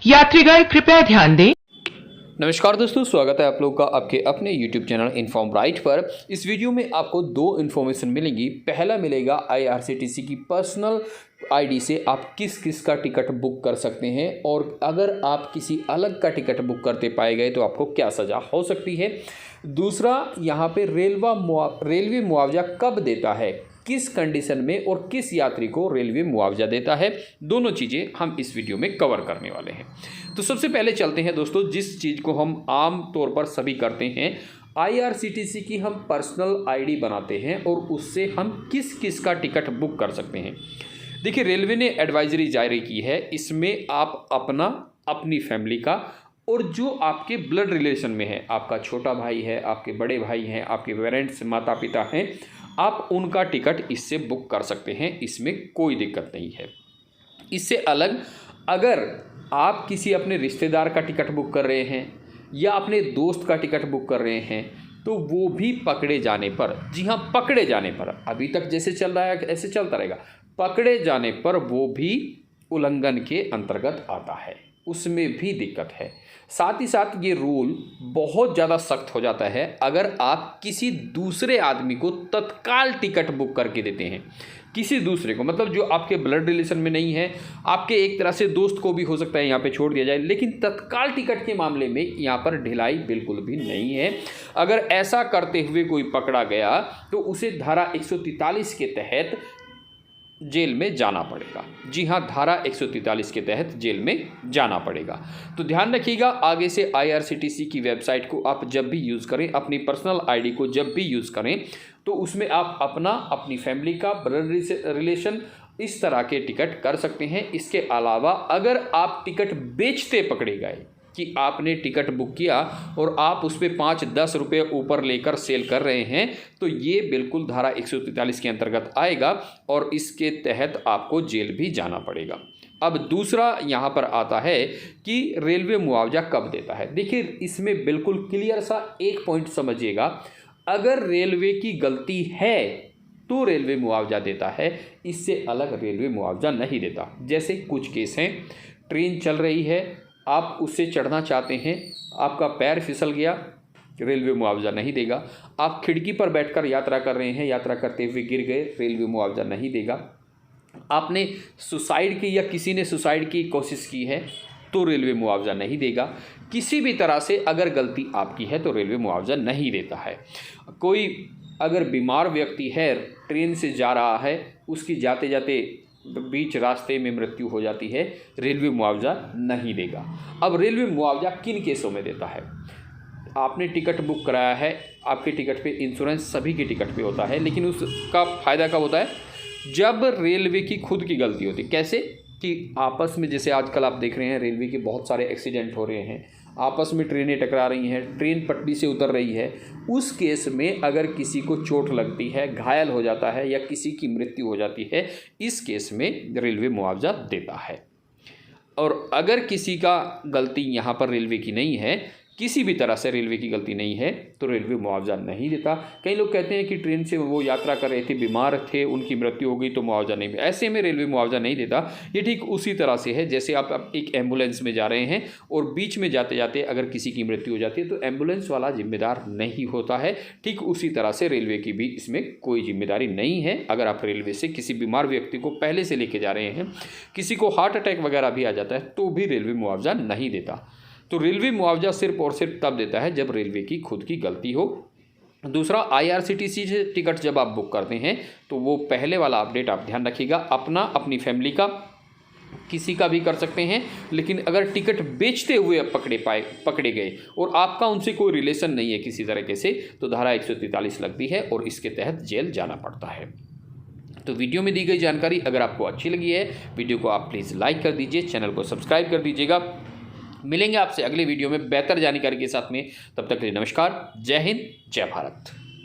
यात्रीगण कृपया ध्यान दें। नमस्कार दोस्तों, स्वागत है आप लोग का आपके अपने YouTube चैनल इन्फॉर्म राइट पर। इस वीडियो में आपको दो इन्फॉर्मेशन मिलेंगी। पहला मिलेगा IRCTC की पर्सनल आईडी से आप किस किस का टिकट बुक कर सकते हैं, और अगर आप किसी अलग का टिकट बुक करते पाए गए तो आपको क्या सज़ा हो सकती है। दूसरा, यहाँ पे रेलवे मुआवजा कब देता है, किस कंडीशन में और किस यात्री को रेलवे मुआवजा देता है, दोनों चीज़ें हम इस वीडियो में कवर करने वाले हैं। तो सबसे पहले चलते हैं दोस्तों, जिस चीज़ को हम आम तौर पर सभी करते हैं, IRCTC की हम पर्सनल आईडी बनाते हैं और उससे हम किस किस का टिकट बुक कर सकते हैं। देखिए, रेलवे ने एडवाइजरी जारी की है, इसमें आप अपना, अपनी फैमिली का और जो आपके ब्लड रिलेशन में है, आपका छोटा भाई है, आपके बड़े भाई हैं, आपके पेरेंट्स माता पिता हैं, आप उनका टिकट इससे बुक कर सकते हैं, इसमें कोई दिक्कत नहीं है। इससे अलग अगर आप किसी अपने रिश्तेदार का टिकट बुक कर रहे हैं या अपने दोस्त का टिकट बुक कर रहे हैं, तो वो भी पकड़े जाने पर, जी हाँ पकड़े जाने पर, अभी तक जैसे चल रहा है ऐसे चलता रहेगा, पकड़े जाने पर वो भी उल्लंघन के अंतर्गत आता है, उसमें भी दिक्कत है। साथ ही साथ ये रूल बहुत ज़्यादा सख्त हो जाता है अगर आप किसी दूसरे आदमी को तत्काल टिकट बुक करके देते हैं। किसी दूसरे को, मतलब जो आपके ब्लड रिलेशन में नहीं है, आपके एक तरह से दोस्त को भी हो सकता है यहाँ पे छोड़ दिया जाए, लेकिन तत्काल टिकट के मामले में यहाँ पर ढिलाई बिल्कुल भी नहीं है। अगर ऐसा करते हुए कोई पकड़ा गया तो उसे धारा 143 के तहत जेल में जाना पड़ेगा। जी हाँ, धारा 143 के तहत जेल में जाना पड़ेगा। तो ध्यान रखिएगा, आगे से IRCTC की वेबसाइट को आप जब भी यूज़ करें, अपनी पर्सनल आईडी को जब भी यूज़ करें, तो उसमें आप अपना, अपनी फैमिली का, ब्लड रिलेशन, इस तरह के टिकट कर सकते हैं। इसके अलावा अगर आप टिकट बेचते पकड़े गए कि आपने टिकट बुक किया और आप उस पर 5-10 रुपये ऊपर लेकर सेल कर रहे हैं, तो ये बिल्कुल धारा 143 के अंतर्गत आएगा और इसके तहत आपको जेल भी जाना पड़ेगा। अब दूसरा यहाँ पर आता है कि रेलवे मुआवजा कब देता है। देखिए, इसमें बिल्कुल क्लियर सा एक पॉइंट समझिएगा, अगर रेलवे की गलती है तो रेलवे मुआवजा देता है, इससे अलग रेलवे मुआवजा नहीं देता। जैसे कुछ केस हैं, ट्रेन चल रही है, आप उससे चढ़ना चाहते हैं, आपका पैर फिसल गया, रेलवे मुआवजा नहीं देगा। आप खिड़की पर बैठकर यात्रा कर रहे हैं, यात्रा करते हुए गिर गए, रेलवे मुआवजा नहीं देगा। आपने सुसाइड की या किसी ने सुसाइड की कोशिश की है तो रेलवे मुआवजा नहीं देगा। किसी भी तरह से अगर गलती आपकी है तो रेलवे मुआवजा नहीं देता है। कोई अगर बीमार व्यक्ति है, ट्रेन से जा रहा है, उसकी जाते जाते बीच रास्ते में मृत्यु हो जाती है, रेलवे मुआवजा नहीं देगा। अब रेलवे मुआवजा किन केसों में देता है? आपने टिकट बुक कराया है, आपके टिकट पे इंश्योरेंस सभी के टिकट पे होता है, लेकिन उसका फ़ायदा कब होता है? जब रेलवे की खुद की गलती होती है। कैसे कि आपस में, जैसे आजकल आप देख रहे हैं रेलवे के बहुत सारे एक्सीडेंट हो रहे हैं, आपस में ट्रेनें टकरा रही हैं, ट्रेन पटरी से उतर रही है, उस केस में अगर किसी को चोट लगती है, घायल हो जाता है या किसी की मृत्यु हो जाती है, इस केस में रेलवे मुआवजा देता है। और अगर किसी का गलती यहाँ पर रेलवे की नहीं है, किसी भी तरह से रेलवे की गलती नहीं है, तो रेलवे मुआवजा नहीं देता। कई लोग कहते हैं कि ट्रेन से वो यात्रा कर रहे थे, बीमार थे, उनकी मृत्यु हो गई तो मुआवजा नहीं, ऐसे में रेलवे मुआवजा नहीं देता। ये ठीक उसी तरह से है जैसे आप एक एम्बुलेंस में जा रहे हैं और बीच में जाते जाते अगर किसी की मृत्यु हो जाती है तो एम्बुलेंस वाला जिम्मेदार नहीं होता है। ठीक उसी तरह से रेलवे की भी इसमें कोई जिम्मेदारी नहीं है। अगर आप रेलवे से किसी बीमार व्यक्ति को पहले से लेके जा रहे हैं, किसी को हार्ट अटैक वगैरह भी आ जाता है, तो भी रेलवे मुआवजा नहीं देता। तो रेलवे मुआवजा सिर्फ और सिर्फ तब देता है जब रेलवे की खुद की गलती हो। दूसरा, IRCTC से टिकट जब आप बुक करते हैं तो वो पहले वाला अपडेट आप ध्यान रखिएगा, अपना, अपनी फैमिली का, किसी का भी कर सकते हैं, लेकिन अगर टिकट बेचते हुए पकड़े गए और आपका उनसे कोई रिलेशन नहीं है किसी तरीके से, तो धारा 143 लगती है और इसके तहत जेल जाना पड़ता है। तो वीडियो में दी गई जानकारी अगर आपको अच्छी लगी है, वीडियो को आप प्लीज़ लाइक कर दीजिए, चैनल को सब्सक्राइब कर दीजिएगा। मिलेंगे आपसे अगले वीडियो में बेहतर जानकारी के साथ में, तब तक के लिए नमस्कार, जय हिंद, जय भारत।